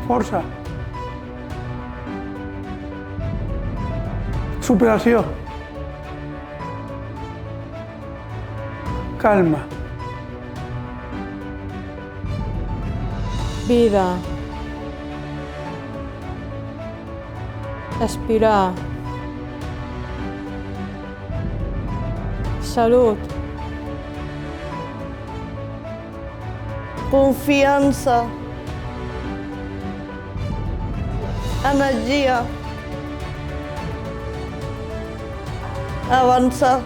Força. Superació. Calma. Vida. Aspirar. Salut. Confiança. Energia. Avançar.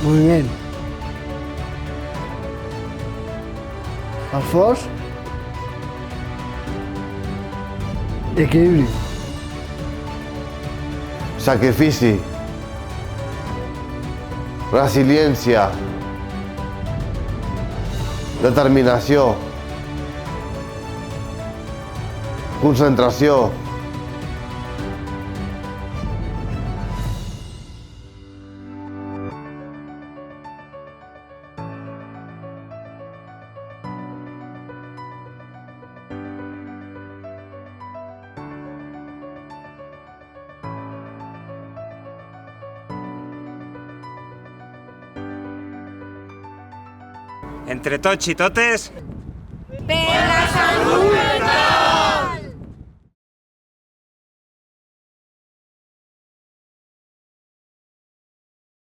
Moviment. Esforç. Equilibri. Sacrifici. Resiliència. Determinació. Concentració. Entre tots i totes... Per la salut!